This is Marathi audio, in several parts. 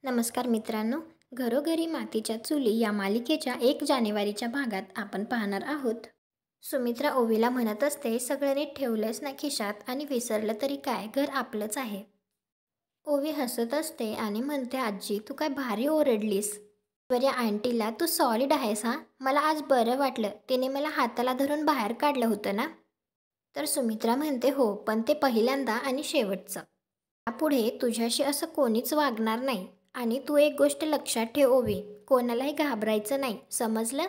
नमस्कार मित्रांनो, घरोघरी मातीच्या चुली या मालिकेच्या 1 जानेवारीच्या भागात आपण पाहणार आहोत. सुमित्रा ओवीला म्हणत असते, सगळं नीट ठेवलंस ना खिशात आणि विसरलं तरी काय, घर आपलंच आहे. ओवी हसत असते आणि म्हणते, आजी तू काय भारी ओरडलीस. बऱ्या आंटीला तू सॉलिड आहेस हा. मला आज बरं वाटलं, तिने मला हाताला धरून बाहेर काढलं होतं ना. तर सुमित्रा म्हणते, हो पण ते पहिल्यांदा आणि शेवटचं. यापुढे तुझ्याशी असं कोणीच वागणार नाही. आणि तू एक गोष्ट लक्षात ठेव ओवी, कोणालाही घाबरायचं नाही, समजलं.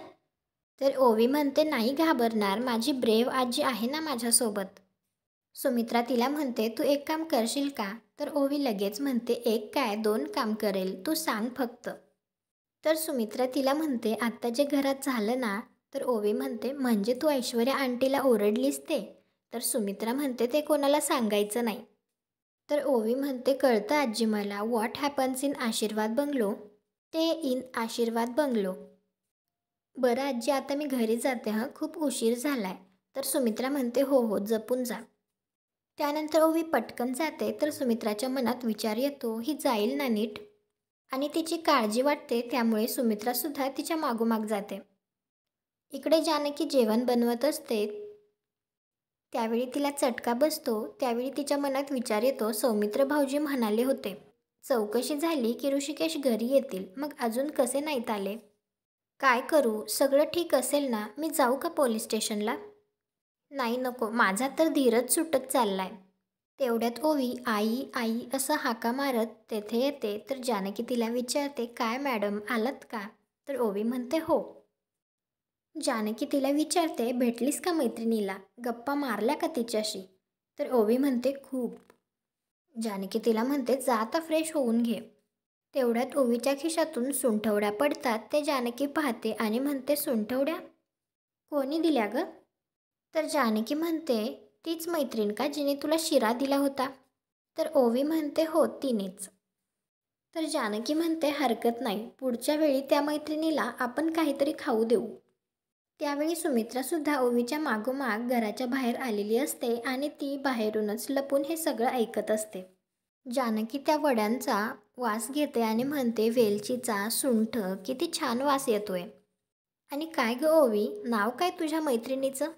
तर ओवी म्हणते, नाही घाबरणार, माझी ब्रेव आजी आहे ना माझ्यासोबत. सुमित्रा तिला म्हणते, तू एक काम करशील का. तर ओवी लगेच म्हणते, एक काय 2 काम करेल, तू सांग फक्त. तर सुमित्रा तिला म्हणते, आत्ता जे घरात झालं ना. तर ओवी म्हणते, म्हणजे तू ऐश्वर्या आंटीला ओरडलीस ते. तर सुमित्रा म्हणते, ते कोणाला सांगायचं नाही. तर ओवी म्हणते, कळतं आजी मला, व्हॉट हॅपन्स इन आशीर्वाद बंगलो ते इन आशीर्वाद बंगलो. बरं आजी, आता मी घरी जाते हां, खूप उशीर झालाय. तर सुमित्रा म्हणते, हो हो जपून जा. त्यानंतर ओवी पटकन जाते. तर सुमित्राच्या मनात विचार येतो, ही जाईल ना नीट. आणि तिची काळजी वाटते, त्यामुळे सुमित्रासुद्धा तिच्या मागोमाग जाते. इकडे जानकी जेवण बनवत असते. त्यावेळी तिला चटका बसतो. त्यावेळी तिच्या मनात विचार येतो, सौमित्र भाऊजी म्हणाले होते, चौकशी झाली की ऋषिकेश घरी येतील, मग अजून कसे नाहीत आले. काय करू, सगळं ठीक असेल ना, मी जाऊ का पोलीस स्टेशनला. नाही नको, माझा तर धीरच सुटत चाललाय. तेवढ्यात ओवी आई आई असं हाका मारत तेथे येते. तर जानकी तिला विचारते, काय मॅडम आलात का. तर ओवी म्हणते, हो. जानकी तिला विचारते, भेटलीस का मैत्रिणीला, गप्पा मारल्या का तिच्याशी. तर ओवी म्हणते, खूप. जानकी तिला म्हणते, जा आता फ्रेश होऊन घे. तेवढ्यात ओवीच्या खिशातून सुंठवड्या पडतात. ते जानकी पाहते आणि म्हणते, सुंठवड्या कोणी दिल्या ग. तर जानकी म्हणते, तीच मैत्रीण का जिने तुला शिरा दिला होता. तर ओवी म्हणते, हो तिनेच. तर जानकी म्हणते, हरकत नाही, पुढच्या वेळी त्या मैत्रिणीला आपण काहीतरी खाऊ देऊ. त्यावेळी सुमित्रासुद्धा ओवीच्या मागोमाग घराच्या बाहेर आलेली असते आणि ती बाहेरूनच लपून हे सगळं ऐकत असते. जानकी त्या वड्यांचा वास घेते आणि म्हणते, वेलचीचा, सुंठ, किती छान वास येतोय. आणि काय ग ओवी, नाव काय तुझ्या मैत्रिणीचं.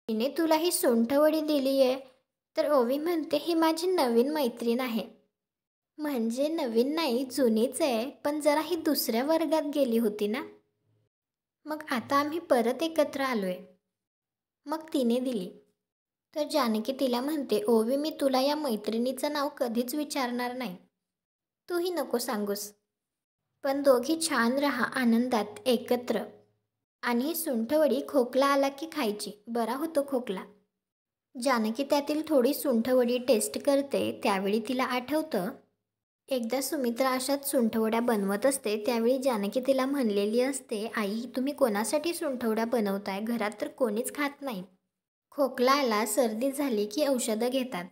तिने तुला ही सुंठवडी दिली आहे. तर ओवी म्हणते, ही माझी नवीन मैत्रीण आहे. म्हणजे नवीन नाही, जुनीच आहे, पण जरा ही दुसऱ्या वर्गात गेली होती ना. मग आता आम्ही परत एकत्र आलोय. मग तिने दिली. तर जानकी तिला म्हणते, ओवी मी तुला या मैत्रिणीचं नाव कधीच विचारणार नाही. तूही नको सांगूस. पण दोघी छान राहा आनंदात एकत्र. आणि ही सुंठवडी खोकला आला की खायची, बरा होतो खोकला. जानकी त्यातील थोडी सुंठवडी टेस्ट करते. त्यावेळी तिला आठवतं, एकदा सुमित्रा अशाच सुंठवड्या बनवत असते. त्यावेळी जानकी तिला म्हणलेली असते, आई तुम्ही कोणासाठी सुंठवड्या बनवताय, घरात तर कोणीच खात नाही. खोकला आला, सर्दी झाली की औषधं घेतात.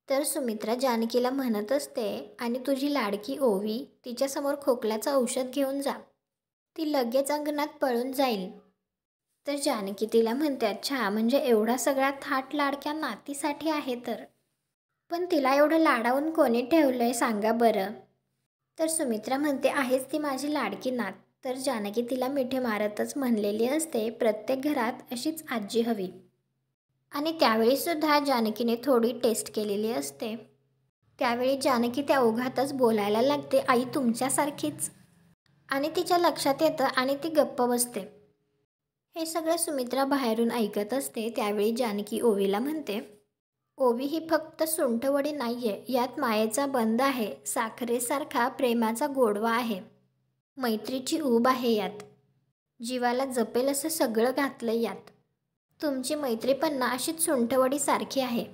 तर सुमित्रा जानकीला म्हणत असते, आणि तुझी लाडकी ओवी तिच्यासमोर खोकल्याचं औषध घेऊन जा, ती लगेच अंगणात पळून जाईल. तर जानकी तिला म्हणते, अच्छा म्हणजे एवढा सगळा थाट लाडक्या नातीसाठी आहे तर. पण तिला एवढं लाडावून कोणी ठेवलंय सांगा बरं. तर सुमित्रा म्हणते, आहेच ती माझी लाडकी नात. तर जानकी तिला मिठी मारतच म्हणलेली असते, प्रत्येक घरात अशीच आजी हवी. आणि त्यावेळीसुद्धा जानकीने थोडी टेस्ट केलेली असते. त्यावेळी जानकी त्या ओघातच बोलायला लागते, आई तुमच्यासारखीच. आणि तिच्या लक्षात येतं आणि ती गप्प बसते. हे सगळं सुमित्रा बाहेरून ऐकत असते. त्यावेळी जानकी ओवीला म्हणते, ओवी ही फक्त सुंठवडी नाहीये, यात मायेचा बंध आहे, साखरेसारखा प्रेमाचा गोडवा आहे, मैत्रीची ऊब आहे यात, जीवाला जपेल असं सगळं घातलं यात. तुमची मैत्री पण अशीच सुंठवडी सारखी आहे.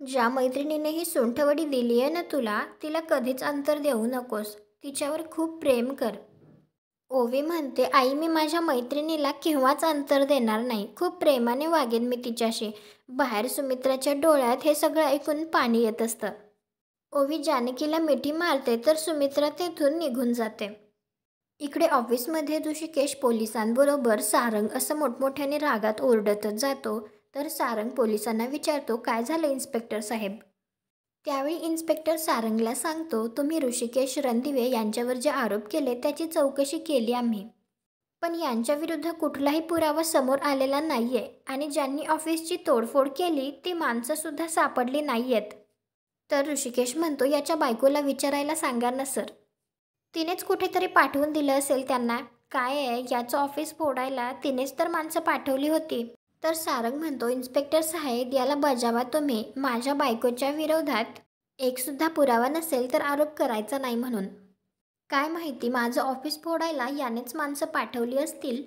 ज्या मैत्रिणीने ही सुंठवडी दिली आहे ना तुला, तिला कधीच अंतर देऊ नकोस, तिच्यावर खूप प्रेम कर. ओवी म्हणते, आई मी माझ्या मैत्रिणीला केव्हाच अंतर देणार नाही, खूप प्रेमाने वागेन मी तिच्याशी. बाहेर सुमित्राच्या डोळ्यात हे सगळं ऐकून पाणी येत असतं. ओवी जानकीला मिठी मारते. तर सुमित्रा तेथून निघून जाते. इकडे ऑफिसमध्ये ऋषिकेश पोलिसांबरोबर सारंग असं मोठमोठ्याने रागात ओरडतच जातो. तर सारंग पोलिसांना विचारतो, काय झालं इन्स्पेक्टर साहेब. त्यावेळी इन्स्पेक्टर सारंगला सांगतो, तुम्ही ऋषिकेश रणदिवे यांच्यावर जे आरोप केले त्याची चौकशी केली आम्ही, पण यांच्याविरुद्ध कुठलाही पुरावा समोर आलेला नाहीये आणि ज्यांनी ऑफिसची तोडफोड केली ती माणसंसुद्धा सापडली नाहीयेत. तर ऋषिकेश म्हणतो, याच्या बायकोला विचारायला सांगा ना सर, तिनेच कुठेतरी पाठवून दिलं असेल त्यांना. काय आहे, याचं ऑफिस फोडायला तिनेच तर माणसं पाठवली होती. तर सारंग म्हणतो, इन्स्पेक्टर साहेब याला बजावा तुम्ही. माझ्या बायकोच्या विरोधात एकसुद्धा पुरावा नसेल तर आरोप करायचा नाही म्हणून. काय माहिती, माझं ऑफिस फोडायला यानेच माणसं पाठवली असतील.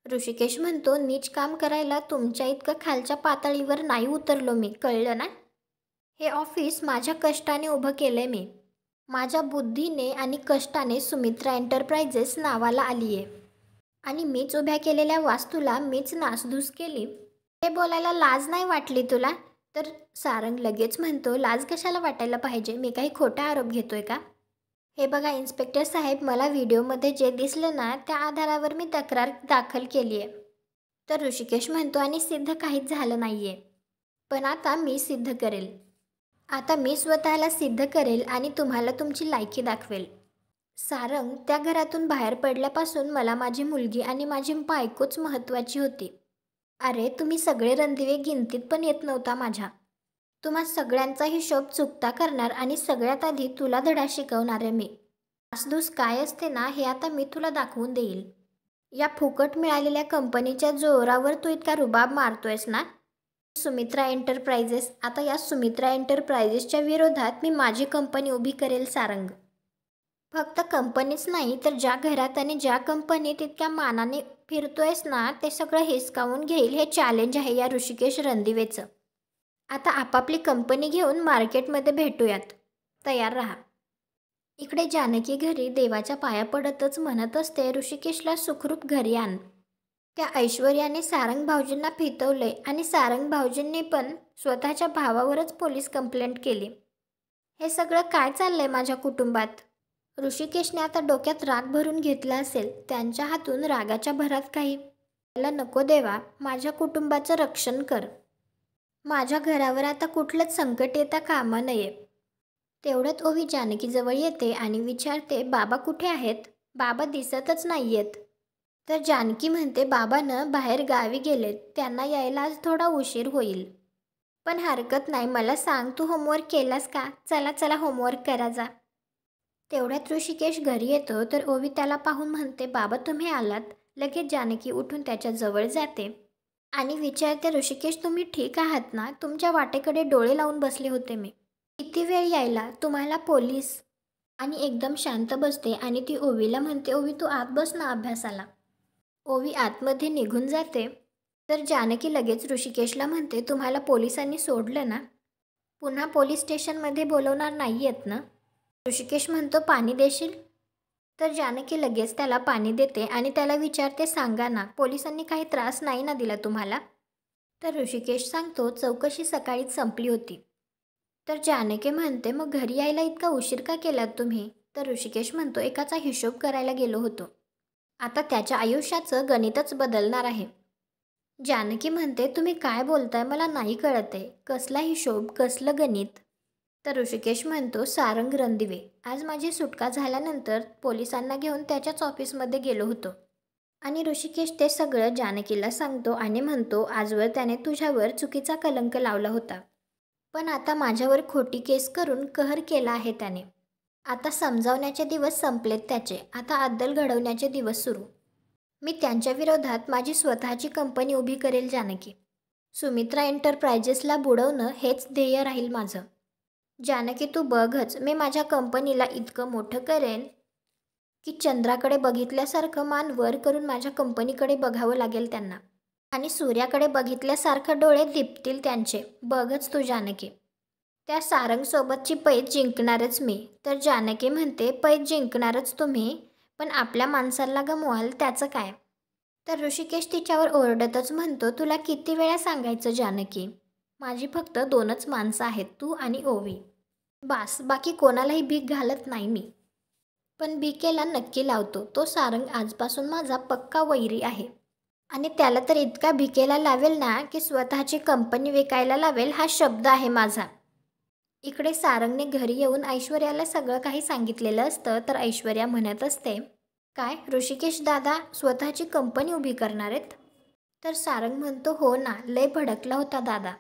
ऋषिकेश म्हणतो, नीच काम करायला तुमच्या इतकं खालच्या पातळीवर नाही उतरलो मी, कळलं ना. हे ऑफिस माझ्या कष्टाने उभं केलंय मी. माझ्या बुद्धीने आणि कष्टाने सुमित्रा एंटरप्राइजेस नावाला आली आहे आणि मीच उभ्या केलेल्या वास्तूला मीच नासधूस केली. हे बोलायला लाज नाही वाटली तुला? तर सारंग लगेच म्हणतो, लाज कशाला वाटायला पाहिजे, मी काही खोटा आरोप घेतोय का? हे बघा इन्स्पेक्टर साहेब, मला व्हिडिओमध्ये जे दिसलं ना त्या आधारावर मी तक्रार दाखल केली आहे. तर ऋषिकेश म्हणतो, आणि सिद्ध काहीच झालं नाही आहे, पण आता मी सिद्ध करेल. आता मी स्वतःला सिद्ध करेल आणि तुम्हाला तुमची लायकी दाखवेल. सारंग, त्या घरातून बाहेर पडल्यापासून मला माझी मुलगी आणि माझी बायकोच महत्त्वाची होती. अरे तुम्ही सगळे रणदिवे गिनतीत पण येत नव्हता माझ्या. तुम्हा सगळ्यांचा हिशोब चुकता करणार आणि सगळ्यात आधी तुला धडा शिकवणार आहे मी. नासधूस काय असते ना हे आता मी तुला दाखवून देईल. या फुकट मिळालेल्या कंपनीच्या जोरावर तू इतका रुबाब मारतोयस ना. सुमित्रा एंटरप्राइजेस, आता या सुमित्रा एंटरप्राइजेसच्या विरोधात मी माझी कंपनी उभी करेल सारंग. फक्त कंपनीच नाही तर ज्या घरात आणि ज्या कंपनीत इतक्या मानाने फिरतोयस ना ते सगळं हिसकावून घेईल. हे चॅलेंज आहे या ऋषिकेश रणदिवेचं. आता आपापली कंपनी घेऊन मार्केटमध्ये भेटूयात, तयार राहा. इकडे जानकी घरी देवाच्या पाया पडतच म्हणत असते, ऋषिकेशला सुखरूप घरी आण. त्या ऐश्वर्याने सारंग भाऊजींना फितवलंय आणि सारंग भाऊजींनी पण स्वतःच्या भावावरच पोलीस कंप्लेंट केली. हे सगळं काय चाललंय माझ्या कुटुंबात? ऋषिकेशने आता डोक्यात राग भरून घेतला असेल. त्यांच्या हातून रागाच्या भरात काही मला नको देवा, माझ्या कुटुंबाचं रक्षण कर. माझ्या घरावर आता कुठलंच संकट येता कामा नये. तेवढ्यात ओवी जानकीजवळ येते आणि विचारते, बाबा कुठे आहेत? बाबा दिसतच नाही आहेत. तर जानकी म्हणते, बाबानं बाहेर गावी गेलेत, त्यांना यायला आज थोडा उशीर होईल. पण हरकत नाही, मला सांग तू होमवर्क केलास का? चला चला होमवर्क करा जा. तेवढ्यात ऋषिकेश घरी येतो तर ओवी त्याला पाहून म्हणते, बाबा तुम्ही आलात. लगेच जानकी उठून त्याच्या जवळ जाते आणि विचारते, ऋषिकेश तुम्ही ठीक आहात ना? तुमच्या वाटेकडे डोळे लावून बसले होते मी. किती वेळ यायला तुम्हाला पोलीस? आणि एकदम शांत बसते आणि ती ओवीला म्हणते, ओवी तू आत बस ना अभ्यासाला. ओवी आतमध्ये निघून जाते. तर जानकी लगेच ऋषिकेशला म्हणते, तुम्हाला पोलिसांनी सोडलं ना? पुन्हा पोलीस स्टेशनमध्ये बोलवणार नाही आहेत ना? ऋषिकेश म्हणतो, पाणी देशील? तर जानकी लगेच त्याला पाणी देते आणि त्याला विचारते, सांगा ना पोलिसांनी काही त्रास नाही ना दिला तुम्हाला? तर ऋषिकेश सांगतो, चौकशी सकाळीच संपली होती. तर जानकी म्हणते, मग घरी यायला इतका उशीर का केलात तुम्ही? तर ऋषिकेश म्हणतो, एकाचा हिशोब करायला गेलो होतो. आता त्याच्या आयुष्याचं गणितच बदलणार आहे. जानकी म्हणते, तुम्ही काय बोलताय मला नाही कळत आहे. कसला हिशोब, कसलं गणित? तर ऋषिकेश म्हणतो, सारंग रणदिवे आज माझी सुटका झाल्यानंतर पोलिसांना घेऊन त्याच्याच ऑफिसमध्ये गेलो होतो. आणि ऋषिकेश ते सगळं जानकीला सांगतो आणि म्हणतो, आजवर त्याने तुझ्यावर चुकीचा कलंक लावला होता, पण आता माझ्यावर खोटी केस करून कहर केला आहे त्याने. आता समजावण्याचे दिवस संपलेत त्याचे, आता अद्दल घडवण्याचे दिवस सुरू. मी त्यांच्या विरोधात माझी स्वतःची कंपनी उभी करेल जानकी. सुमित्रा एंटरप्राइजेसला बुडवणं हेच ध्येय राहील माझं. जानकी तू बघच, मी माझ्या कंपनीला इतकं मोठं करेन की चंद्राकडे बघितल्यासारखं मान वर करून माझ्या कंपनीकडे बघावं लागेल त्यांना. आणि सूर्याकडे बघितल्यासारखं डोळे दिपतील त्यांचे. बघच तू जानकी. त्या सारंगसोबतची पैज जिंकणारच मी. तर जानकी म्हणते, पैज जिंकणारच तुम्ही, पण आपल्या माणसाला गमवाल त्याचं काय? तर ऋषिकेश तिच्यावर ओरडतच म्हणतो, तुला किती वेळा सांगायचं जानकी, माझी फक्त 2च माणसं आहेत, तू आणि ओवी. बास, बाकी कोणालाही भीक घालत नाही मी. पण भिकेला नक्की लावतो. तो सारंग आजपासून माझा पक्का वैरी आहे आणि त्याला तर इतका भिकेला लावेल ना की स्वतःची कंपनी विकायला लावेल, हा शब्द आहे माझा. इकडे सारंगने घरी येऊन ऐश्वर्याला सगळं काही सांगितलेलं असतं तर ऐश्वर्या म्हणत असते, काय ऋषिकेश दादा स्वतःची कंपनी उभी करणार आहेत? तर सारंग म्हणतो, हो ना, लय भडकला होता दादा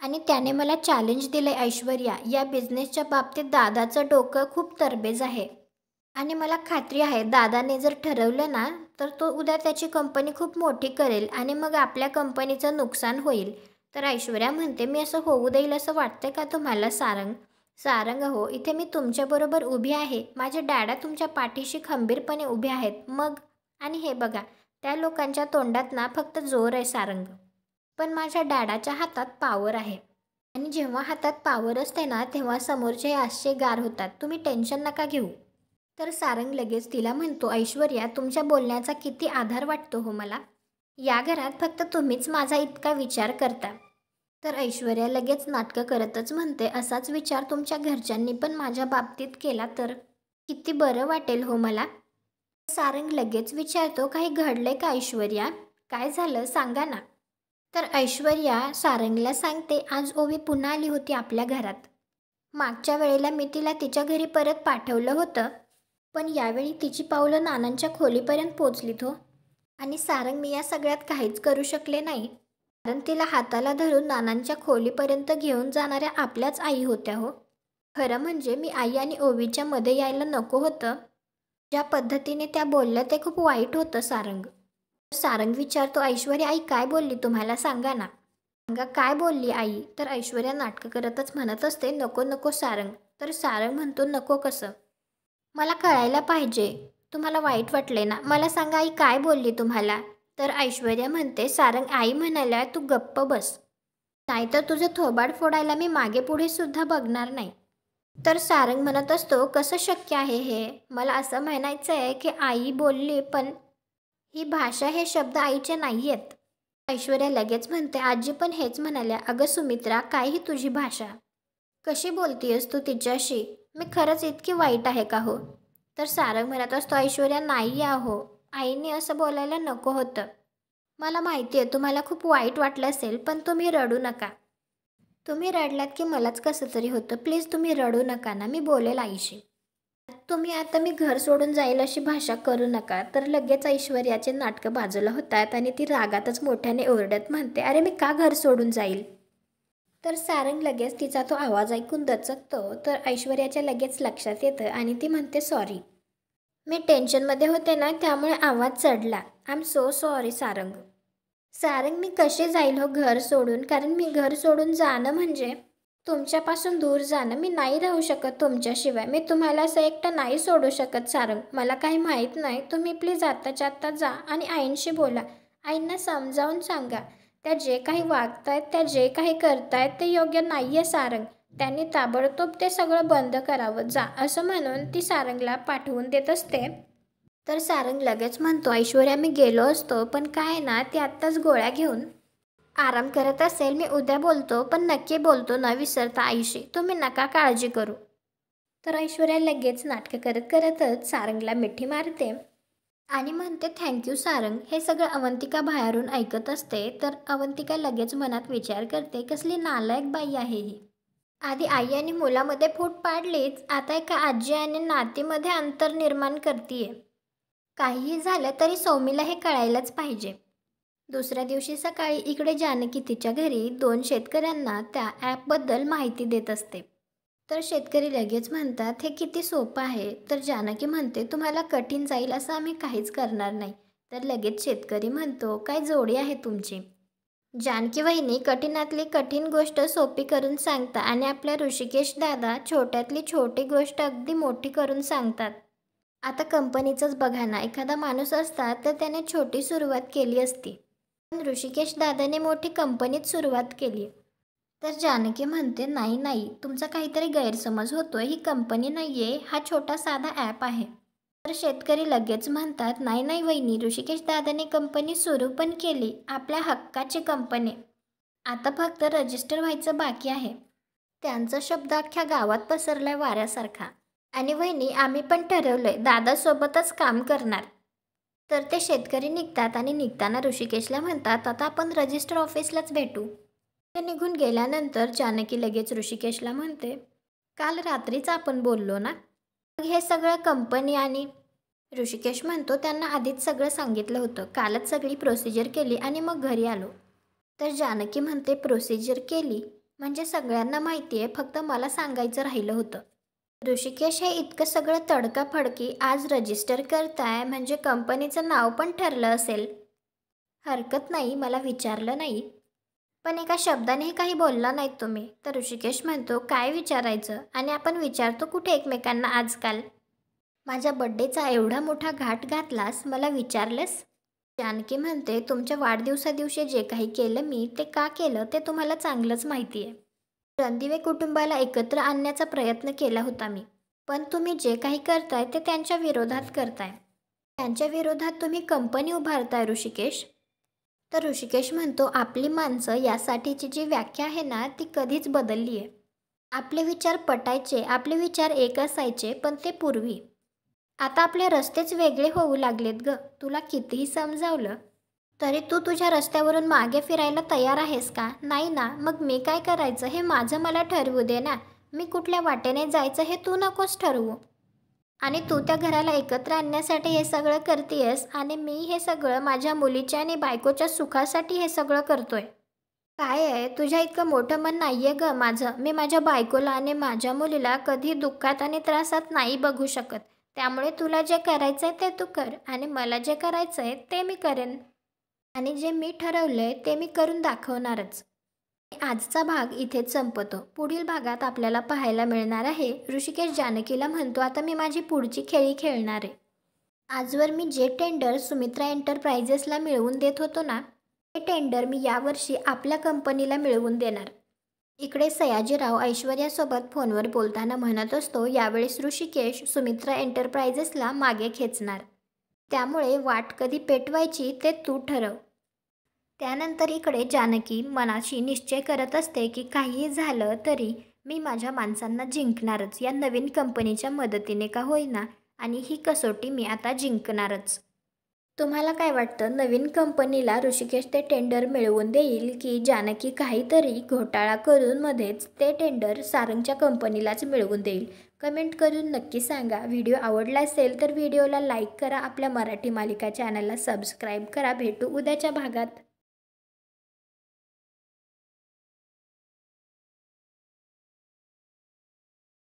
आणि त्याने मला चॅलेंज दिले. ऐश्वर्या, या बिझनेसच्या बाबतीत दादाचं डोकं खूप तरबेज आहे आणि मला खात्री आहे दादाने जर ठरवलं ना तर तो उद्या त्याची कंपनी खूप मोठी करेल आणि मग आपल्या कंपनीचं नुकसान होईल. तर ऐश्वर्या म्हणते, मी असं होऊ देईल असं वाटतंय का तुम्हाला सारंग? सारंग, हो, इथे मी तुमच्याबरोबर उभी आहे. माझे डॅडा तुमच्या पाठीशी खंबीरपणे उभे आहेत. मग आणि हे बघा, त्या लोकांच्या तोंडात ना फक्त जोर आहे सारंग, पण माझ्या डॅडाच्या हातात पॉवर आहे आणि जेव्हा हातात पॉवर असते ना तेव्हा समोरचे आशे गार होतात. तुम्ही टेन्शन नका घेऊ. तर सारंग लगेच तिला म्हणतो, ऐश्वर्या, तुमच्या बोलण्याचा किती आधार वाटतो हो मला. या घरात फक्त तुम्हीच माझा इतका विचार करता. तर ऐश्वर्या लगेच नाटकं करतच म्हणते, असाच विचार तुमच्या घरच्यांनी पण माझ्या बाबतीत केला तर किती बरं वाटेल हो मला. सारंग लगेच विचारतो, काही घडले का ऐश्वर्या? काय झालं सांगा ना. तर ऐश्वर्या सारंगला सांगते, आज ओवी पुन्हा आली होती आपल्या घरात. मागच्या वेळेला मी तिला तिच्या घरी परत पाठवलं होतं, पण यावेळी तिची पावलं नानांच्या खोलीपर्यंत पोचलीत हो. आणि सारंग, मी या सगळ्यात काहीच करू शकले नाही, कारण तिला हाताला धरून नानांच्या खोलीपर्यंत घेऊन जाणाऱ्या आपल्याच आई होत्या हो. खरं म्हणजे मी आई आणि ओवीच्या मध्ये यायला नको होतं. ज्या पद्धतीने त्या बोलल्या ते खूप वाईट होतं सारंग. सारंग विचारतो, ऐश्वर्या आई काय बोलली तुम्हाला सांगा ना. सांगा काय बोलली आई. तर ऐश्वर्या नाटकं करतच म्हणत असते, नको नको सारंग. तर सारंग म्हणतो, नको कसं, मला कळायला पाहिजे. तुम्हाला वाईट वाटले ना, मला सांगा आई काय बोलली तुम्हाला. तर ऐश्वर्या म्हणते, सारंग आई म्हणाल्या तू गप्प बस, नाहीतर तुझं थोबाड फोडायला मी मागे पुढे सुद्धा बघणार नाही. तर सारंग म्हणत असतो, कसं शक्य आहे हे. मला असं म्हणायचं आहे की आई बोलली, पण ही भाषा, हे शब्द आईचे नाही आहेत. ऐश्वर्या लगेच म्हणते, आजी पण हेच म्हणाल्या. अगं सुमित्रा, काय ही तुझी भाषा, कशी बोलतीयस तू तिच्याशी. मी खरंच इतकी वाईट आहे का हो. तर सारंग म्हणत असतो, ऐश्वर्या नाही आहो, आईने असं बोलायला नको होतं. मला माहिती आहे तुम्हाला खूप वाईट वाटलं असेल, पण तुम्ही रडू नका. तुम्ही रडलात की मलाच कसं तरी होतं. प्लीज तुम्ही रडू नका ना, मी बोलेल आईशी. तुम्ही आता मी घर सोडून जाईल अशी भाषा करू नका. तर लगेच ऐश्वर्याचे नाटकं बाजूला होतात आणि ती रागातच मोठ्याने ओरडत म्हणते, अरे मी का घर सोडून जाईल. तर सारंग लगेच तिचा तो आवाज ऐकून दचकतो. तर ऐश्वर्याच्या लगेच लक्षात येतं आणि ती म्हणते, सॉरी, मी टेन्शनमध्ये होते ना त्यामुळे आवाज चढला. I am so sorry Sarang. Sarang, मी कसे जाईल हो घर सोडून, कारण मी घर सोडून जाणं म्हणजे तुमच्यापासून दूर जाणं. मी नाही राहू शकत तुमच्याशिवाय. मी तुम्हाला असं एकटं नाही सोडू शकत सारंग. मला काही माहीत नाही. तुम्ही प्लीज आत्ताच्या आत्ता जा आणि आईंशी बोला. आईंना समजावून सांगा, त्या जे काही वागतायत, त्या जे काही करतायत ते योग्य नाही आहे सारंग. त्यांनी ताबडतोब ते सगळं बंद करावं, जा, असं म्हणून ती सारंगला पाठवून देत असते. तर सारंग लगेच म्हणतो, ऐश्वर्या मी गेलो असतो, पण काय ना ती आत्ताच गोळ्या घेऊन आराम करत असेल. मी उद्या बोलतो, पण नक्की बोलतो न विसरता आईशी. तुम्ही नका काळजी करू. तर ऐश्वर्या लगेच नाटकं करत करतच सारंगला मिठी मारते आणि म्हणते, थँक्यू सारंग. हे सगळं अवंतिका बाहेरून ऐकत असते. तर अवंतिका लगेच मनात विचार करते, कसली नालायक बाई आहे ही. आधी आई आणि मुलामध्ये फूट पाडलीच, आता एका आजी आणि नातीमध्ये अंतर निर्माण करतीये. काहीही झालं तरी सौमीला हे कळायलाच पाहिजे. दुसऱ्या दिवशी सकाळी इकडे जानकी तिच्या घरी 2 शेतकऱ्यांना त्या ॲपबद्दल माहिती देत असते. तर शेतकरी लगेच म्हणतात, हे किती सोपं आहे. तर जानकी म्हणते, तुम्हाला कठीण जाईल असं आम्ही काहीच करणार नाही. तर लगेच शेतकरी म्हणतो, काय जोडी आहे तुमची. जानकी वहिनी कठीणातली कठीण गोष्ट सोपी करून सांगता आणि आपल्या ऋषिकेश दादा छोट्यातली छोटी गोष्ट अगदी मोठी करून सांगतात. आता कंपनीचंच बघा ना, एखादा माणूस असता तर त्याने छोटी सुरुवात केली असती, पण ऋषिकेश दादाने मोठी कंपनीत सुरुवात केली. तर जानकी म्हणते, नाही नाही, तुमचा काहीतरी गैरसमज होतोय. ही कंपनी नाही आहे, हा छोटा साधा ॲप आहे. तर शेतकरी लगेच म्हणतात, नाही नाही वहिनी, ऋषिकेश दादाने कंपनी सुरू पण केली, आपल्या हक्काची कंपनी. आता फक्त रजिस्टर व्हायचं बाकी आहे. त्यांचा शब्द अख्ख्या गावात पसरलाय वाऱ्यासारखा. आणि वहिनी, आम्ही पण ठरवलंय दादासोबतच काम करणार. तर ते शेतकरी निघतात आणि निघताना ऋषिकेशला म्हणतात, आता आपण रजिस्टर ऑफिसलाच भेटू. ते निघून गेल्यानंतर जानकी लगेच ऋषिकेशला म्हणते, काल रात्रीच आपण बोललो ना, मग हे सगळं कंपनी आणि ऋषिकेश म्हणतो, त्यांना आधीच सगळं सांगितलं होतं, कालच सगळी प्रोसिजर केली आणि मग घरी आलो. तर जानकी म्हणते, प्रोसिजर केली म्हणजे सगळ्यांना माहिती आहे, फक्त मला सांगायचं राहिलं होतं. ऋषिकेश, हे इतकं सगळं तडकाफडकी आज रजिस्टर करताय म्हणजे कंपनीचं नाव पण ठरलं असेल. हरकत नाही, मला विचारलं नाही, पण एका शब्दानेही काही बोलला नाहीत तुम्ही. तर ऋषिकेश म्हणतो, काय विचारायचं, आणि आपण विचारतो कुठे एकमेकांना आजकाल. माझ्या बड्डेचा एवढा मोठा घाट घातलास, मला विचारलंस. जानकी म्हणते, तुमच्या वाढदिवसादिवशी जे काही केलं मी, ते का केलं ते तुम्हाला चांगलंच माहिती आहे. रणदिवे कुटुंबाला एकत्र आणण्याचा प्रयत्न केला होता मी, पण तुम्ही जे काही करताय ते त्यांच्या विरोधात करताय. त्यांच्या विरोधात तुम्ही कंपनी उभारताय ऋषिकेश. तर ऋषिकेश म्हणतो, आपली माणसं यासाठीची जी व्याख्या आहे ना, ती कधीच बदलली आहे. आपले विचार पटायचे, आपले विचार एक असायचे, पण ते पूर्वी. आता आपले रस्तेच वेगळे होऊ लागलेत ग. तुला कितीही समजावलं तरी तू तुझ्या रस्त्यावरून मागे फिरायला तयार आहेस का? नाही ना. मग मी काय करायचं हे माझं मला ठरवू दे ना. मी कुठल्या वाटेने जायचं हे तू नकोस ठरवू. आणि तू त्या घराला एकत्र आणण्यासाठी हे सगळं करतेयस, आणि मी हे सगळं माझ्या मुलीच्या आणि बायकोच्या सुखासाठी हे सगळं करतोय. काय आहे, तुझ्या इतकं मोठं मन नाहीये ग माझं. मी माझ्या बायकोला आणि माझ्या मुलीला कधी दुःखात आणि त्रासात नाही बघू शकत. त्यामुळे तुला जे करायचंय ते तू कर, आणि मला जे करायचंय ते मी करेन, आणि जे मी ठरवलंय ते मी करून दाखवणारच. आजचा भाग इथेच संपतो. पुढील भागात आपल्याला पाहायला मिळणार आहे, ऋषिकेश जानकीला म्हणतो, आता मी माझी पुढची खेळी खेळणार आहे. आजवर मी जे टेंडर सुमित्रा एंटरप्राइजेसला मिळवून देत होतो ना, ते टेंडर मी यावर्षी आपल्या कंपनीला मिळवून देणार. इकडे सयाजीराव ऐश्वर्यासोबत फोनवर बोलताना म्हणत असतो, यावेळेस ऋषिकेश सुमित्रा एंटरप्राइजेसला मागे खेचणार. त्यामुळे वाट कधी पेटवायची ते तू ठरव. त्यानंतर इकडे जानकी मनाशी निश्चय करत असते की काहीही झालं तरी मी माझ्या माणसांना जिंकणारच, या नवीन कंपनीच्या मदतीने का होईना, आणि ही कसोटी मी आता जिंकणारच. तुम्हाला काय वाटतं, नवीन कंपनीला ऋषिकेश ते टेंडर मिळवून देईल की जानकी काहीतरी घोटाळा करून मध्येच ते टेंडर सारंगच्या कंपनीलाच मिळवून देईल? कमेंट करून नक्की सांगा. व्हिडिओ आवडला असेल तर व्हिडिओला लाईक करा, आपल्या मराठी मालिका चॅनलला सबस्क्राईब करा. भेटू उद्याच्या भागात.